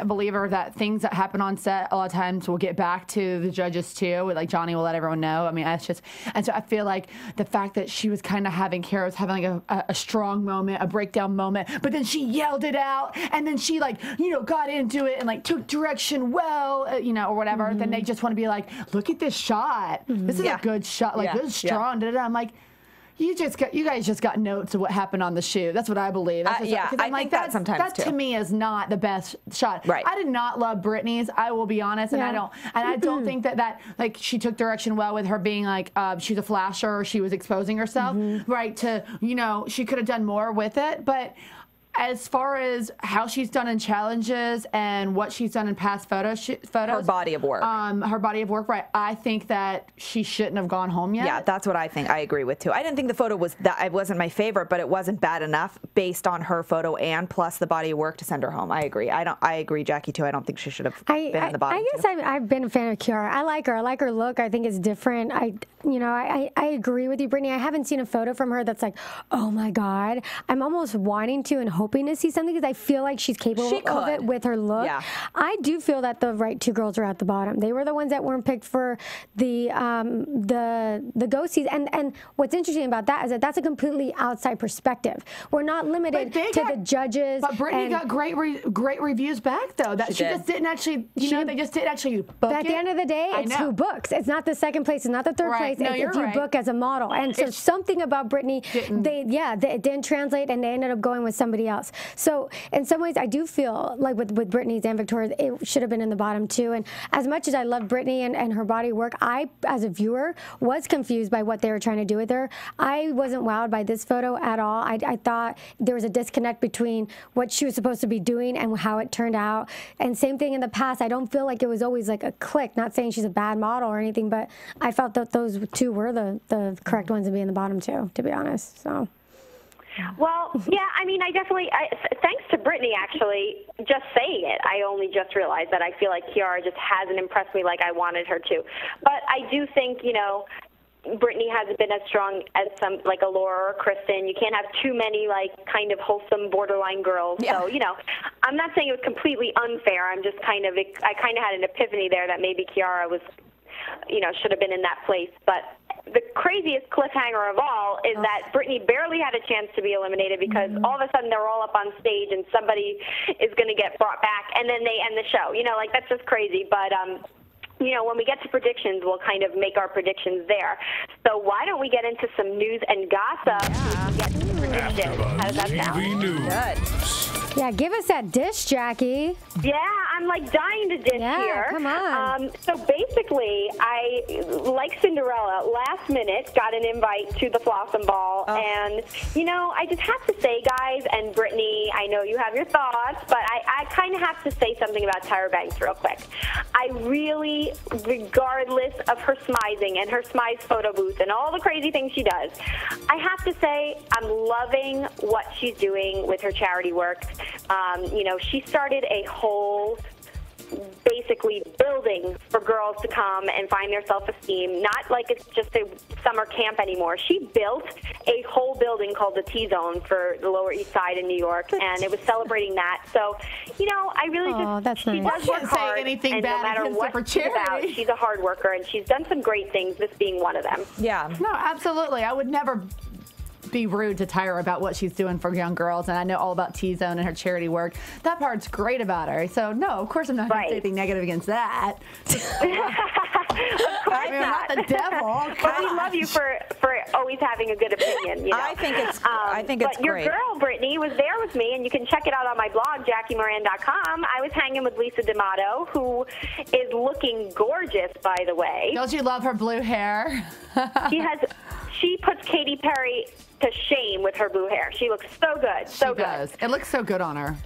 believer that things that happen on set a lot of times will get back to the judges too. Like Johnny will let everyone know. I mean, that's just, and so I feel like the fact that she was kind of Kiara was having like a strong moment, a breakdown moment, but then she yelled it out, and then she like, you know, got into it and like took direction well, you know, or whatever. Then they just want to be like, look at this shot. This is a good shot. Like this is strong. I'm like, you guys just got notes of what happened on the shoot. That's what I believe. That's I think that sometimes that to me is not the best shot. Right. I did not love Brittany's. I will be honest, and I don't think that like she took direction well with her being like she's a flasher. She was exposing herself, right? To, you know, she could have done more with it, but. As far as how she's done in challenges and what she's done in past photos, her body of work, right? I think that she shouldn't have gone home yet. Yeah, that's what I think. I agree with too. I didn't think the photo was that. It wasn't my favorite, but it wasn't bad enough based on her photo and plus the body of work to send her home. I agree. I agree, Jackie too. I don't think she should have been in the bottom. I guess I've been a fan of Kiara. I like her. I like her look. I think it's different. I agree with you, Brittany. I haven't seen a photo from her that's like, oh my God. I'm almost wanting to and hoping to see something because I feel like she's capable of it with her look. Yeah. I do feel that the right two girls are at the bottom. They were the ones that weren't picked for the ghosties. And what's interesting about that is that that's a completely outside perspective. We're not limited to the judges. But Brittany got great reviews back though. That she just didn't actually, they just didn't actually book but at the end of the day, it's who books. It's not the second place. It's not the third place. No, it's you book as a model. And so something about Brittany, it didn't translate, and they ended up going with somebody else. So in some ways, I do feel like with Brittany's and Victoria's, it should have been in the bottom too. And as much as I love Brittany and her body work, I, as a viewer, was confused by what they were trying to do with her. I wasn't wowed by this photo at all. I thought there was a disconnect between what she was supposed to be doing and how it turned out. And same thing in the past. I don't feel like it was always like a click. Not saying she's a bad model or anything, but I felt that those two were the correct ones to be in the bottom too, to be honest. So. Well, yeah, I mean, thanks to Brittany, actually, just saying it, I only just realized that I feel like Kiara just hasn't impressed me like I wanted her to. But I do think, you know, Brittany hasn't been as strong as some, like a Laura or Kristin. You can't have too many, like, kind of wholesome borderline girls. Yeah. So, you know, I'm not saying it was completely unfair. I'm just I kind of had an epiphany there that maybe Kiara was, you know, should have been in that place. But the craziest cliffhanger of all is that Brittany barely had a chance to be eliminated because all of a sudden they're all up on stage and somebody is going to get brought back, and then they end the show. You know, like, that's just crazy. But, you know, when we get to predictions, we'll kind of make our predictions there. So why don't we get into some news and gossip so we can get to predictions? How does that sound? Good. Yeah, give us that dish, Jackie. Yeah, I'm like dying to dish here. Come on. So basically, I, like Cinderella, last minute got an invite to the Flossom Ball. And, you know, I just have to say, guys, and Brittany, I know you have your thoughts, but I kind of have to say something about Tyra Banks real quick. I really, regardless of her smizing and her smize photo booth and all the crazy things she does, I have to say I'm loving what she's doing with her charity work. You know, she started a whole basically building for girls to come and find their self-esteem, not like it's just a summer camp anymore. She built a whole building called the T-Zone for the Lower East Side in New York, and it was celebrating that. So, you know, I really she does work hard, and no matter what she's about, she's a hard worker, and she's done some great things, this being one of them. Yeah. No, absolutely. I would never be rude to Tyra about what she's doing for young girls, and I know all about T-Zone and her charity work. That part's great about her. So no, of course I'm not going to say anything negative against that. I'm not the devil. But we love you for always having a good opinion. You know? I think it's but your girl Brittany was there with me, and you can check it out on my blog, JackieMoran.com. I was hanging with Lisa D'Amato, who is looking gorgeous, by the way. Don't you love her blue hair? She puts Katy Perry to shame with her blue hair. She looks so good. So good. She does. It looks so good on her.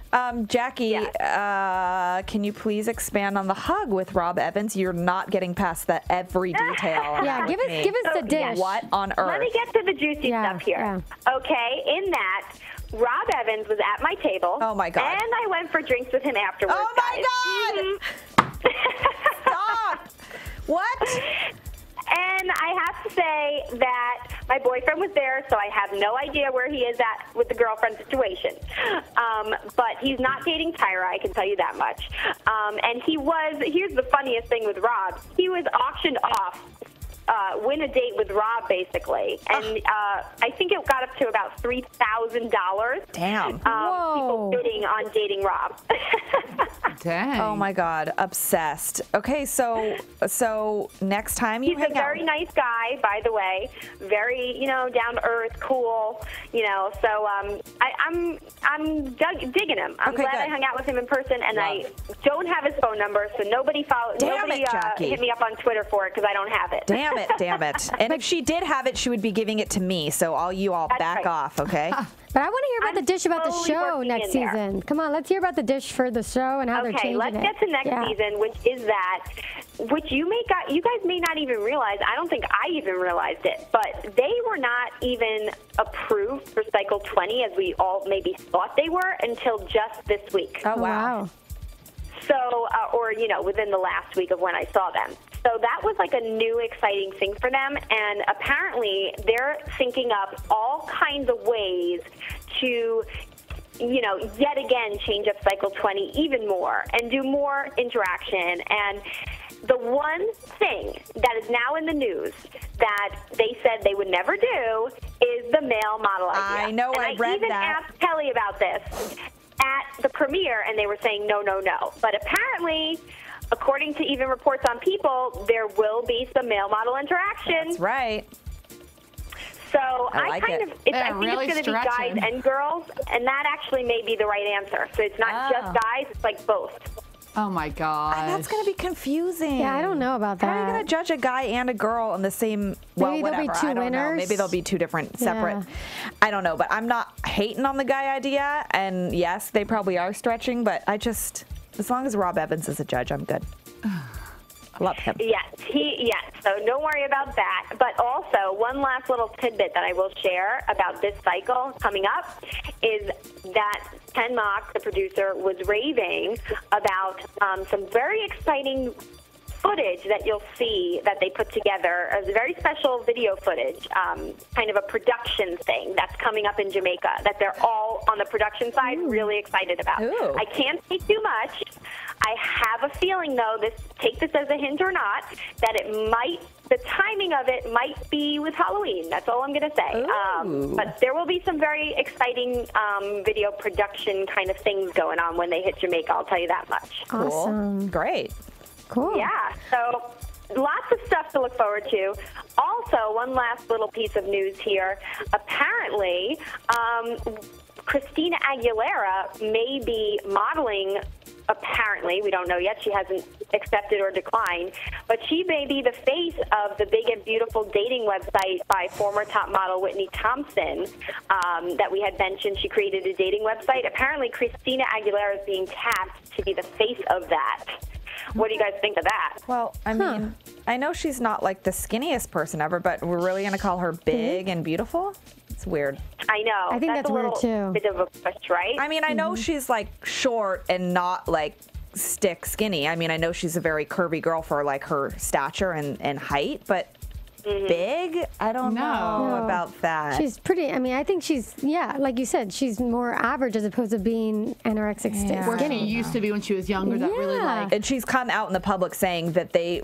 Jackie, can you please expand on the hug with Rob Evans? You're not getting past that every detail. Yeah, give us the dish. What on earth? Let me get to the juicy stuff here. Yeah. Okay, in that, Rob Evans was at my table. Oh, my God. And I went for drinks with him afterwards, Oh, my God! Stop! What? And I have to say that my boyfriend was there, so I have no idea where he is at with the girlfriend situation. But he's not dating Tyra, I can tell you that much. And here's the funniest thing with Rob, he was auctioned off. Win a date with Rob, basically. And I think it got up to about $3,000. Damn. People bidding on dating Rob. Dang. Oh, my God. Obsessed. Okay, so next time you He's a very nice guy, by the way. Very, down to earth, cool. So I'm digging him. I'm glad I hung out with him in person, and I don't have his phone number, so nobody hit me up on Twitter for it because I don't have it. Damn it. And if she did have it, she would be giving it to me. So all back off, okay? But I want to hear about the dish about the show next season. Come on, let's hear about the dish for the show and how they're changing it. Okay, let's get to next season, which you guys may not even realize. I don't think I even realized it, but they were not even approved for Cycle 20 as we all maybe thought they were until just this week. Oh, wow. So, within the last week of when I saw them. So that was like a new exciting thing for them, and apparently they're thinking up all kinds of ways to, yet again change up Cycle 20 even more and do more interaction. And the one thing that is now in the news that they said they would never do is the male model idea. I know, and I read even that. asked Kelly about this at the premiere, and they were saying no. But apparently, according to even reports on People, there will be some male model interaction. That's right. So I think it's going to be guys and girls, and that actually may be the right answer. So it's not just guys; it's like both. Oh my God. That's going to be confusing. Yeah, I don't know about that. How are you going to judge a guy and a girl on the same, Maybe whatever. There'll be two I don't winners. know. Maybe there'll be two different, separate. I don't know, but I'm not hating on the guy idea. And yes, they probably are stretching, but as long as Rob Evans is a judge, I'm good. Love him. Yes, so don't worry about that. But also, one last little tidbit that I will share about this cycle coming up is that Ken Mock, the producer, was raving about some very exciting footage that you'll see that they put together as very special video footage, kind of a production thing that's coming up in Jamaica that they're all on the production side really excited about. Ooh. I can't say too much. I have a feeling, though, take this as a hint or not, that the timing of it might be with Halloween. That's all I'm going to say. But there will be some very exciting video production kind of things going on when they hit Jamaica, I'll tell you that much. Awesome. Cool. Great. Cool. Yeah, so lots of stuff to look forward to. Also, one last little piece of news here. Apparently, Kristina Aguilera may be modeling. Apparently, we don't know yet. She hasn't accepted or declined. But she may be the face of the Big and Beautiful dating website by former top model Whitney Thompson that we had mentioned. She created a dating website. Apparently, Kristina Aguilera is being tapped to be the face of that. What do you guys think of that? Well, I mean, I know she's not like the skinniest person ever, but we're really going to call her big and beautiful? It's weird. I know. I think that's weird, too. Bit of a push, right? I mean, I know she's like short and not like stick skinny. I mean, I know she's a very curvy girl for like her stature and height, but big? I don't know about that. She's pretty. I mean, I think she's, like you said, she's more average as opposed to being anorexic skinny. Where she used to be when she was younger. That really and she's come out in the public saying that they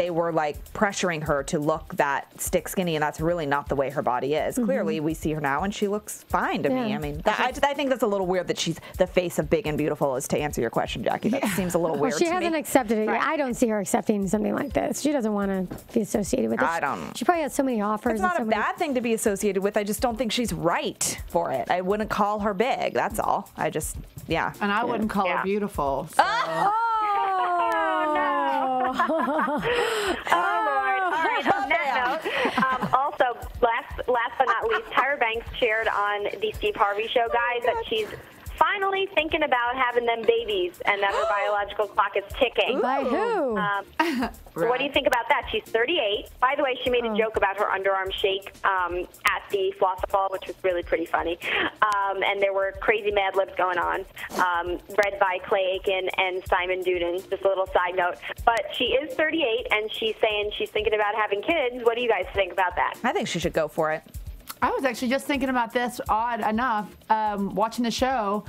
were like pressuring her to look that stick skinny, and that's really not the way her body is. Clearly, we see her now, and she looks fine to me. I mean, I think that's a little weird that she's the face of Big and Beautiful, is to answer your question, Jackie. That seems a little weird to me. She hasn't accepted it yet. I don't see her accepting something like this. She doesn't want to be associated with it. I don't know. She probably has so many offers. It's not a bad thing to be associated with. I just don't think she's right for it. I wouldn't call her big. That's all. I just, And I wouldn't call her beautiful. So. On that note, also, last but not least, Tyra Banks shared on the Steve Harvey Show, guys, that she's finally thinking about having them babies and that her biological clock is ticking. By who? What do you think about that? She's 38. By the way, she made a joke about her underarm shake at the Floss Ball, which was really pretty funny. And there were crazy Mad Libs going on, read by Clay Aiken and Simon Duden. Just a little side note. But she is 38, and she's saying she's thinking about having kids. What do you guys think about that? I think she should go for it. I was actually just thinking about this, odd enough, watching the show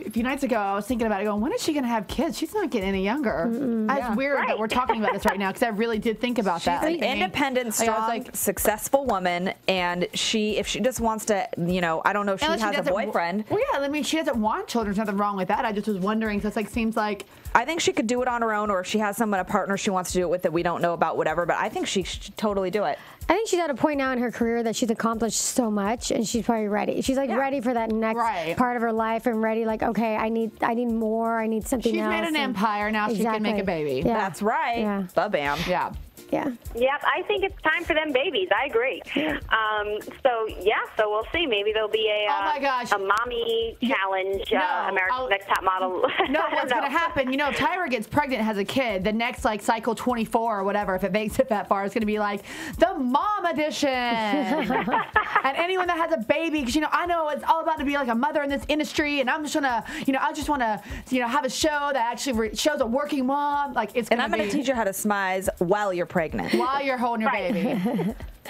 a few nights ago. I was thinking about it, going, when is she going to have kids? She's not getting any younger. It's weird that we're talking about this right now, because I really did think about that. She's an independent, strong, successful woman, and if she just wants to, you know, I don't know if she has a boyfriend. Well, yeah, I mean, she doesn't want children. There's nothing wrong with that. I just was wondering, so it's like, seems like... I think she could do it on her own, or if she has someone, a partner she wants to do it with that we don't know about, whatever, but I think she should totally do it. I think she's at a point now in her career that she's accomplished so much, and she's probably ready. She's like ready for that next part of her life, and ready, like, okay, I need more. I need something else. She's made an empire now. She can make a baby. Yeah. That's right. Yeah. Ba-bam. Yeah. Yeah. Yep, I think it's time for them babies. I agree. So we'll see. Maybe there'll be a mommy challenge, America's Next Top Model. No, what's going to happen, you know, if Tyra gets pregnant, has a kid, the next, like, cycle 24 or whatever, if it makes it that far, it's going to be like the mom edition. And anyone that has a baby, because, you know, I know it's all about to be like a mother in this industry, and I'm just going to, you know, I just want to, you know, have a show that actually shows a working mom. Like, it's going to be. And I'm going to teach you how to smize while you're pregnant. While you're holding your baby.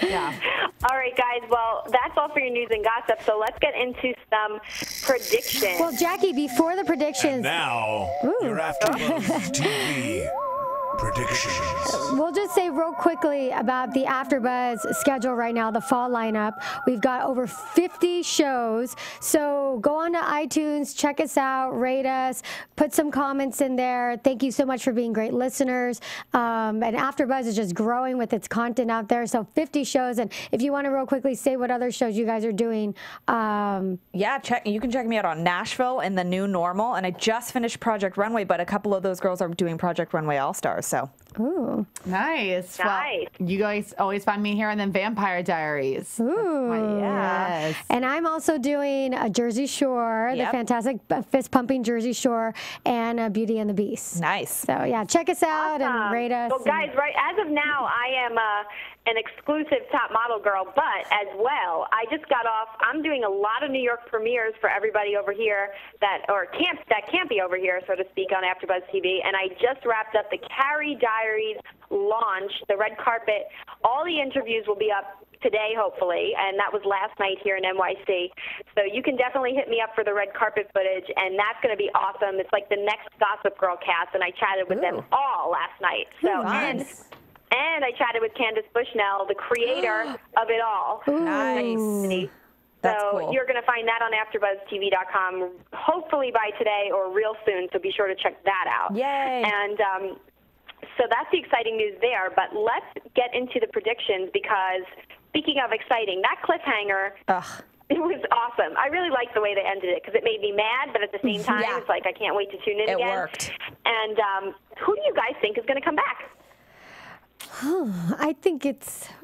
Yeah. All right, guys. Well, that's all for your news and gossip. So let's get into some predictions. Well, Jackie, before the predictions. And now, your AfterBuzz TV predictions. We'll just say real quickly about the AfterBuzz schedule right now, the fall lineup. We've got over 50 shows. So go on to iTunes, check us out, rate us, put some comments in there. Thank you so much for being great listeners. And AfterBuzz is just growing with its content out there. So 50 shows. And if you want to real quickly say what other shows you guys are doing. Yeah, you can check me out on Nashville and The New Normal. And I just finished Project Runway, but a couple of those girls are doing Project Runway All-Stars. So. Ooh. Nice. Well, you guys always find me here and then Vampire Diaries. Ooh. Yes. And I'm also doing a Jersey Shore, the fantastic fist-pumping Jersey Shore, and Beauty and the Beast. Nice. So, yeah, check us out and rate us. Well, guys, right, as of now, I am an exclusive top model girl, but as well, I just got off. I'm doing a lot of New York premieres for everybody over here that can't be over here, so to speak, on AfterBuzz TV. And I just wrapped up the Carrie Diaries launch, the red carpet. All the interviews will be up today, hopefully, and that was last night here in NYC. So you can definitely hit me up for the red carpet footage, and that's going to be awesome. It's like the next Gossip Girl cast, and I chatted with them all last night. So and I chatted with Candace Bushnell, the creator of it all. Nice. So cool. You're going to find that on AfterBuzzTV.com, hopefully by today or real soon. So be sure to check that out. Yay! And so that's the exciting news there. But let's get into the predictions, because speaking of exciting, that cliffhanger. It was awesome. I really liked the way they ended it, because it made me mad, but at the same time, it's like I can't wait to tune in again. It worked. And who do you guys think is going to come back? I think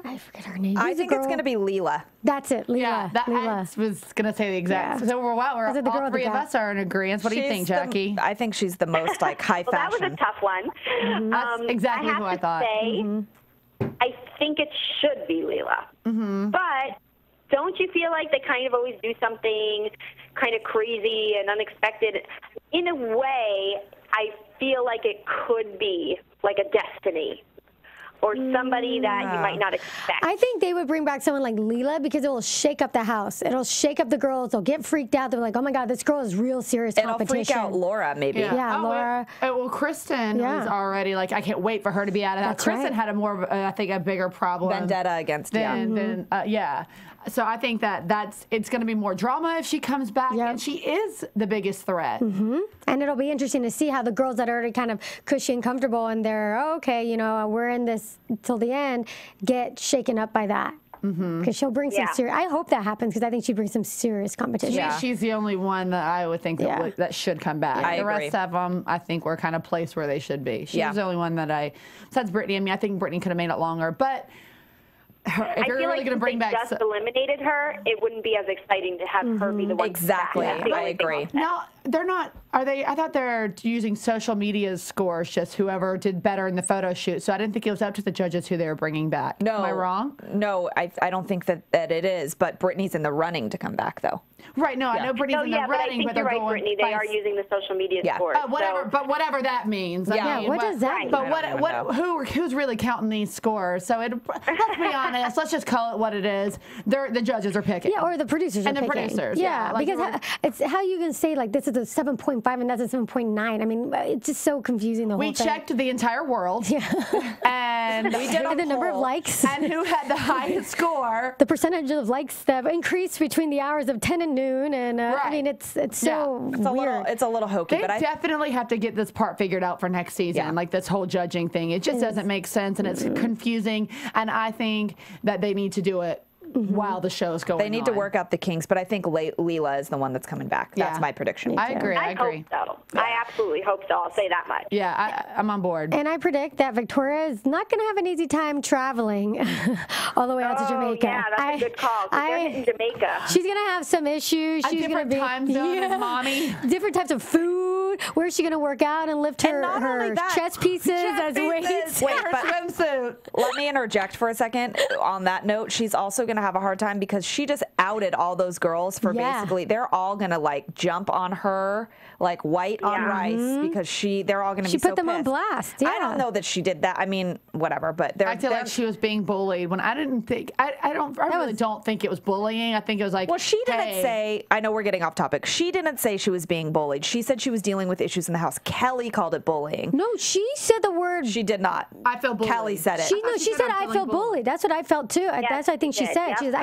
I forget her name. I think it's going to be Leela. That's it, Leela. Yeah, I was going to say the exact. So we're all three of us are in agreement. What do you think, Jackie? I think she's the most like high fashion. Well, that was a tough one. That's exactly who I thought. I think it should be Leela. But don't you feel like they kind of always do something kind of crazy and unexpected? In a way, I feel like it could be like a Destiny, or somebody that you might not expect. I think they would bring back someone like Leela, because it will shake up the house. It'll shake up the girls. They'll get freaked out. They're like, oh, my God, this girl is real serious competition. It'll freak out Laura, maybe. Yeah, Laura. Well, Kristen is already like, I can't wait for her to be out of that. That's Kristen right. had a bigger problem. Vendetta against So I think it's going to be more drama if she comes back, and she is the biggest threat. And it'll be interesting to see how the girls that are already kind of cushy and comfortable and they're, okay, you know, we're in this till the end, get shaken up by that. Because she'll bring some serious. I hope that happens, because I think she brings some serious competition. She's the only one that I would think that should come back. I the agree. rest of them, I think, were kind of placed where they should be. She's the only one that besides Brittany. I mean, I think Brittany could have made it longer, but. If you're really going to bring back, just eliminated her, it wouldn't be as exciting to have her be the one. Exactly, I agree. Now, they're not. Are they? I thought they're using social media scores, just whoever did better in the photo shoot. So I didn't think it was up to the judges who they were bringing back. No, am I wrong? No, I don't think that it is. But Brittany's in the running to come back, though. Right. No, I know Brittany's in the running, but I think you're right, Brittany. They are using the social media scores. Whatever, so. but whatever that means. Yeah. I mean, What does that mean? But who's really counting these scores? So let's be honest. Let's just call it what it is. The judges are picking. Yeah, or the producers are picking. And the producers. Yeah, like because it's how you can say like this is a 7.5 and that's a 7.9. I mean, it's just so confusing. The whole thing. We checked the entire world. Yeah. And we did the number of likes. And who had the highest score. The percentage of likes that increased between the hours of 10 and noon. And I mean, it's so weird. It's a little hokey. They definitely have to get this part figured out for next season. Yeah. Like this whole judging thing. It just doesn't make sense and it's confusing. And I think that they need to do it while the show's going on. They need to work out the kinks, but I think Leela is the one that's coming back. That's my prediction. I agree. I hope so. I absolutely hope so. I'll say that much. Yeah, I'm on board. And I predict that Victoria is not going to have an easy time traveling all the way out to Jamaica. Yeah, that's a good call. They're hitting Jamaica. She's going to have some issues. She's going to be time zone as mommy. Different types of food. Where's she going to work out and lift her chest pieces as weights? Wait, but swimsuit. Let me interject for a second. On that note, she's also going to have a hard time because she just outed all those girls for basically, they're all going to like jump on her like white on rice because they're all going to be so put them pissed. on blast. Yeah. I don't know that she did that. I mean, whatever, but I feel like she was being bullied when I didn't think, I really don't think it was bullying. I think it was like, well, she didn't say, I know we're getting off topic. She didn't say she was being bullied. She said she was dealing with issues in the house. Kelly called it bullying. No, she said the word. She did not. I feel bullied. Kelly said it. She said I feel bullied. That's what I felt too. That's what I think she said. She used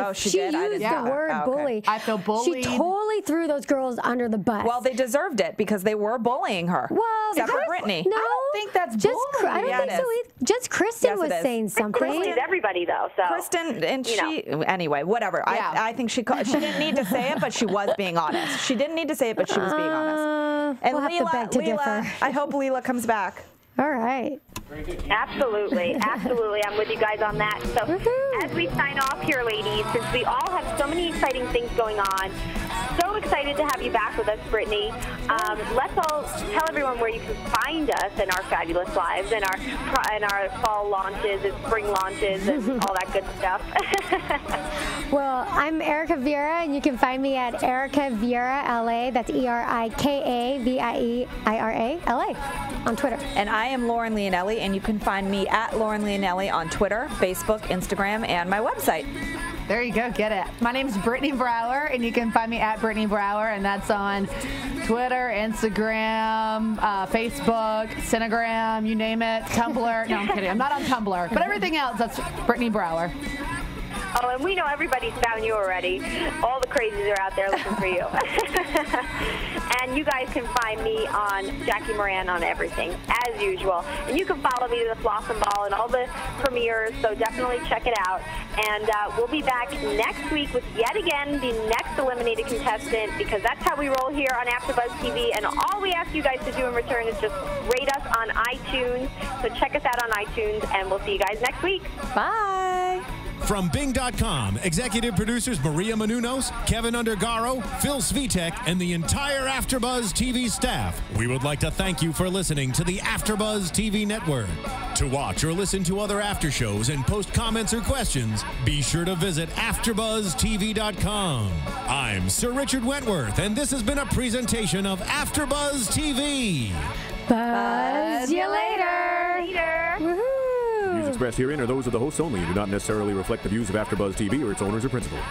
the word bully. I feel bullied. She totally threw those girls under the bus. Well, they deserved it because they were bullying her. Well, except for Brittany. No, I don't think that's just bullying. I don't think so either. Just Kristin was saying something. Kristin everybody though. So Kristin and anyway, whatever. Yeah. I think she didn't need to say it, but she was being honest. She didn't need to say it, but she was being honest. And we'll have to beg to differ. I hope Leela comes back. All right. Absolutely. I'm with you guys on that. So as we sign off here, ladies, since we all have so many exciting things going on, so excited to have you back with us, Brittany. Let's all tell everyone where you can find us in our fabulous lives and our fall launches and spring launches and all that good stuff. Well, I'm Erica Vieira, and you can find me at Erica Vieira LA. That's ErikaVieira LA on Twitter. And I am Lauren Leonelli, and you can find me at Lauren Leonelli on Twitter, Facebook, Instagram, and my website. There you go, get it. My name's Brittany Brower, and you can find me at Brittany Brower, and that's on Twitter, Instagram, Facebook, Cinegram, you name it, Tumblr. No, I'm kidding. I'm not on Tumblr, but everything else, that's Brittany Brower. Oh, and we know everybody's found you already. All the crazies are out there looking for you. And you guys can find me on Jackie Moran on everything, as usual. And you can follow me to the Floss and Ball and all the premieres, so definitely check it out. And we'll be back next week with yet again the next eliminated contestant, because that's how we roll here on AfterBuzz TV. And all we ask you guys to do in return is just rate us on iTunes. So check us out on iTunes, and we'll see you guys next week. Bye. From Bing.com, executive producers Maria Menounos, Kevin Undergaro, Phil Svitek, and the entire AfterBuzz TV staff, we would like to thank you for listening to the AfterBuzz TV network. To watch or listen to other after shows and post comments or questions, be sure to visit AfterBuzzTV.com. I'm Sir Richard Wentworth, and this has been a presentation of AfterBuzz TV. Buzz you later. Woohoo. Views expressed herein are those of the hosts only and do not necessarily reflect the views of AfterBuzz TV or its owners or principals.